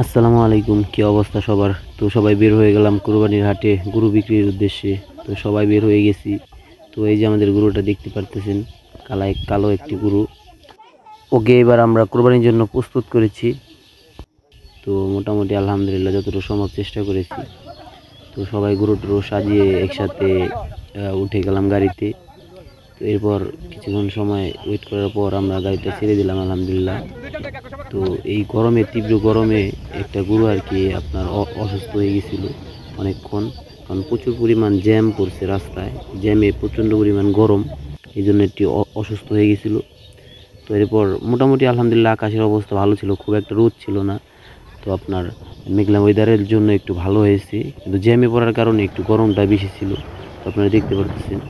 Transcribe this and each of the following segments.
আসসালামু আলাইকুম, কি অবস্থা সবার? তো সবাই বের হয়ে গেলাম কুরবানির হাটে গরু বিক্রির উদ্দেশ্যে। তো সবাই বের হয়ে গেছি। তো এই যে আমাদের গরুটা দেখতে পারতেছেন, কালো একটি গরু। ওকে এবার আমরা কুরবানির জন্য প্রস্তুত করেছি। তো মোটামুটি আলহামদুলিল্লাহ যতটুকু সম্ভব চেষ্টা করেছি। তো সবাই গরু টরু সাজিয়ে একসাথে উঠে গেলাম গাড়িতে। তো এরপর কিছুক্ষণ সময় ওয়েট করার পর আমরা গাড়িটা ছেড়ে দিলাম আলহামদুলিল্লাহ। তো এই গরমে, তীব্র গরমে একটা গরু আর কি আপনার অসুস্থ হয়ে গেছিল অনেকক্ষণ। কারণ প্রচুর পরিমাণ জ্যাম পড়ছে রাস্তায়, জ্যামে প্রচণ্ড পরিমাণ গরম, এই জন্য একটি অসুস্থ হয়ে গেছিল। তো এরপর মোটামুটি আলহামদুলিল্লাহ আকাশের অবস্থা ভালো ছিল, খুব একটা রোদ ছিল না। তো আপনার মেঘলা ওয়েদারের জন্য একটু ভালো হয়েছে, কিন্তু জ্যামে পড়ার কারণে একটু গরমটা বেশি ছিল। তো আপনারা দেখতে পারতেছেন।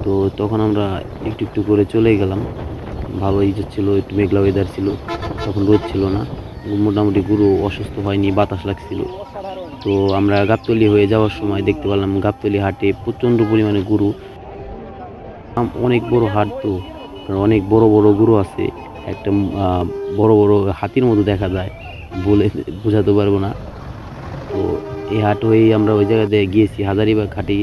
তো তখন আমরা একটু একটু করে চলে গেলাম। ভালোই যাচ্ছিল, একটু মেঘলা ওয়েদার ছিল, তখন রোদ ছিল না। মোটামুটি গরু অসুস্থ হয়নি, বাতাস লাগছিল। তো আমরা গাবতলী হয়ে যাওয়ার সময় দেখতে পেলাম গাবতলী হাটে প্রচণ্ড পরিমাণে গরু। অনেক বড় হাট, তো অনেক বড় বড় গরু আছে। একটা বড় বড় হাতির মতো দেখা যায়, বলে বোঝাতে পারবো না। তো এই হাট হয়েই আমরা ওই জায়গাতে গিয়েছি হাজারিবাগ হাটে।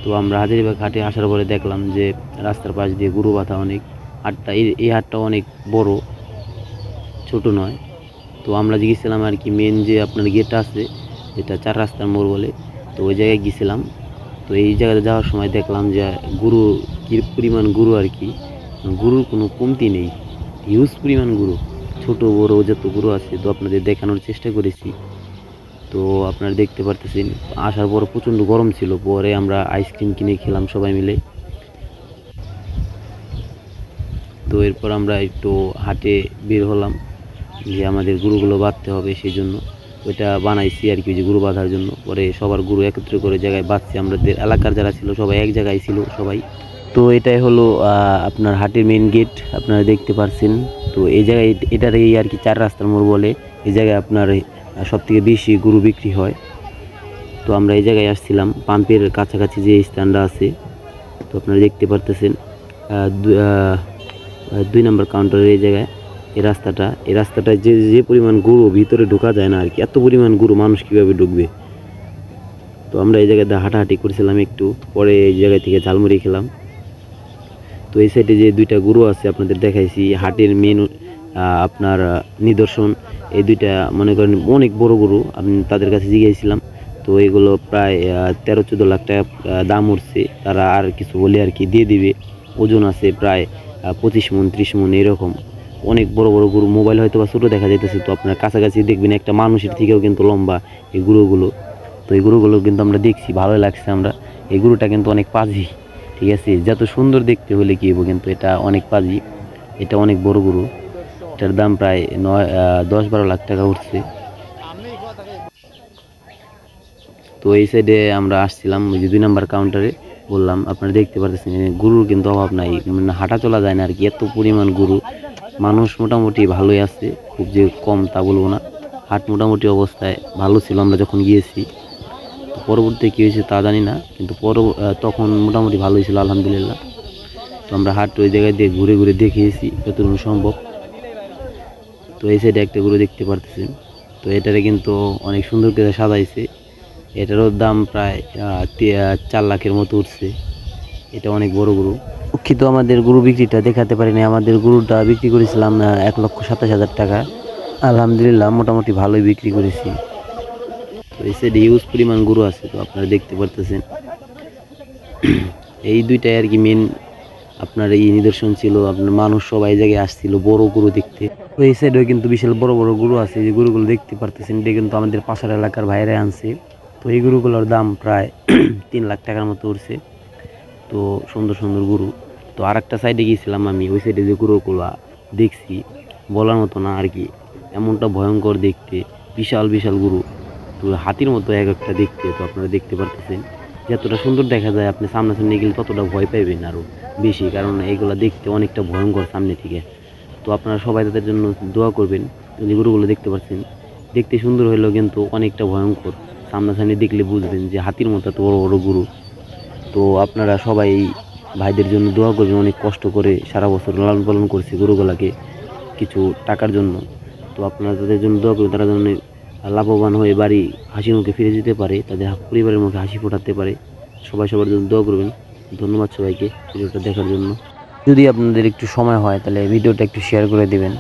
তো আমরা হাজারিবাগ হাটে আসার পরে দেখলাম যে রাস্তার পাশ দিয়ে গরু বাঁধা অনেক। হাটটা এই হাটটা অনেক বড়, ছোট নয়। তো আমরা যে গেছিলাম আর কি মেন যে আপনার গেট আছে, যেটা চার রাস্তার মোড় বলে, তো ওই জায়গায় গেছিলাম। তো এই জায়গাতে যাওয়ার সময় দেখলাম যে গরু, কী পরিমাণ গরু আর কি, গরুর কোনো কমতি নেই, হিউজ পরিমাণ গরু, ছোট বড় যত গরু আছে। তো আপনাদের দেখানোর চেষ্টা করেছি। তো আপনারা দেখতে পারতেছেন, আসার পর প্রচণ্ড গরম ছিল, পরে আমরা আইসক্রিম কিনে খেলাম সবাই মিলে। তো এরপর আমরা একটু হাটে বের হলাম, যে আমাদের গরুগুলো বাঁধতে হবে, সেই জন্য ওইটা বানাইছি আর কি, যে গরু বাঁধার জন্য। পরে সবার গরু একত্রে করে জায়গায় বাঁধছি, আমাদের এলাকার যারা ছিল সবাই এক জায়গায় ছিল সবাই। তো এটাই হলো আপনার হাটের মেন গেট, আপনারা দেখতে পারছেন। তো এই জায়গায় এটার এই আর কি চার রাস্তার মোড় বলে। এই জায়গায় আপনার সব থেকে বেশি গরু বিক্রি হয়। তো আমরা এই জায়গায় আসছিলাম, পাম্পের কাছাকাছি যে স্ট্যান্ডটা আছে। তো আপনারা দেখতে পারতেছেন 2 নম্বর কাউন্টারের এই জায়গায় এই রাস্তাটায় যে যে পরিমাণ গরু, ভিতরে ঢোকা যায় না আর কি, এত পরিমাণ গরু, মানুষ কীভাবে ঢুকবে। তো আমরা এই জায়গায় হাঁটাহাঁটি করছিলাম একটু, পরে এই জায়গা থেকে ঝালমুড়ি খেলাম। তো এই সাইডে যে দুইটা গরু আছে আপনাদের দেখাইছি, হাটের মেন আপনার নিদর্শন। এই দুইটা মনে করেন অনেক বড় গরু, আমি তাদের কাছে জিজ্ঞাসিলাম। তো এগুলো প্রায় 13-14 লাখ টাকা দাম উঠছে। তারা আর কিছু বলে আর কি দিয়ে দিবে। ওজন আছে প্রায় 25 মণ 30 মণ এরকম। অনেক বড় বড় গরু, মোবাইল হয়তো বা ছোটো দেখা যাইতেছে, তো আপনার কাছাকাছি দেখবেন একটা মানুষের থেকেও কিন্তু লম্বা এই গরুগুলো। তো এই গরুগুলো কিন্তু আমরা দেখছি, ভালোই লাগছে। আমরা এই গরুটা কিন্তু অনেক পাজি, ঠিক আছে, যত সুন্দর দেখতে হলে কি হবো, কিন্তু এটা অনেক পাজি, এটা অনেক বড় গরু। এটার দাম প্রায় 10-12 লাখ টাকা উঠছে। তো এই সাইডে আমরা আসছিলাম, ওই যে 2 নম্বর কাউন্টারে বললাম, আপনারা দেখতে পারতেছেন গরুর কিন্তু অভাব নাই, মানে হাঁটা চলা যায় না আর কি, এত পরিমাণ গরু। মানুষ মোটামুটি ভালোই আছে, খুব যে কম তা বলবো না। হাট মোটামুটি অবস্থায় ভালো ছিল আমরা যখন গিয়েছি। তো পরবর্তীতে কী হয়েছে তা জানি না, কিন্তু তখন মোটামুটি ভালোই ছিল আলহামদুলিল্লাহ। তো আমরা হাট ওই জায়গায় দিয়ে ঘুরে ঘুরে দেখিয়েছি যতটুকু সম্ভব। তো এই সাইডে একটা গরু দেখতে পারতেছেন। তো এটারে কিন্তু অনেক সুন্দর করে সাজাইছে। এটারও দাম প্রায় 4 লাখের মতো উঠছে। এটা অনেক বড় গরু। দুঃখিত, আমাদের গরু বিক্রিটা দেখাতে পারিনি। আমাদের গরুটা বিক্রি করেছিলাম 1,27,000 টাকা। আলহামদুলিল্লাহ মোটামুটি ভালোই বিক্রি করেছি। তো এই সাইডে ইউজ পরিমাণ গরু আছে, তো আপনারা দেখতে পারতেছেন। এই দুইটাই আর কি মেন আপনার এই নিদর্শন ছিল। আপনার মানুষ সবাই জায়গায় আসছিল বড় গরু দেখতে। তো এই সাইডেও কিন্তু বিশাল বড় বড় গরু আছে, যে গরুগুলো দেখতে পারতেছেন, এটা কিন্তু আমাদের পাশের এলাকার ভাইরা আনছে। তো এই গরুগুলোর দাম প্রায় 3 লাখ টাকার মতো উঠছে। তো সুন্দর সুন্দর গরু। তো আর একটা সাইডে গিয়েছিলাম আমি, ওই সাইডে যে গরুগুলো দেখছি বলার মতো না আর কি, এমনটা ভয়ঙ্কর দেখতে, বিশাল বিশাল গরু, তো হাতির মতো এক একটা দেখতে। তো আপনারা দেখতে পারতেছেন, যতটা সুন্দর দেখা যায় আপনি সামনাসামনি গেলে ততটা ভয় পাইবেন আরও বেশি, কারণ এইগুলো দেখতে অনেকটা ভয়ঙ্কর সামনে থেকে। তো আপনারা সবাই তাদের জন্য দোয়া করবেন। যে গরুগুলো দেখতে পাচ্ছেন, দেখতে সুন্দর হলেও কিন্তু অনেকটা ভয়ঙ্কর। সামনাসামনি দেখলে বুঝবেন যে হাতির মতো এত বড় বড় গরু। তো আপনারা সবাই ভাইদের জন্য দোয়া করবেন, অনেক কষ্ট করে সারা বছর লালন পালন করছে গরুগুলাকে কিছু টাকার জন্য। তো আপনারা তাদের জন্য দোয়া করবেন, তারা যেন লাভবান হয়ে বাড়ি হাসি মুখে ফিরে যেতে পারে, তাদের পরিবারের মুখে হাসি ফোটাতে পারে। সবাই সবার জন্য দোয়া করবেন। ধন্যবাদ সবাইকে ভিডিওটা দেখার জন্য। যদি আপনাদের একটু সময় হয় তাহলে ভিডিওটা একটু শেয়ার করে দেবেন।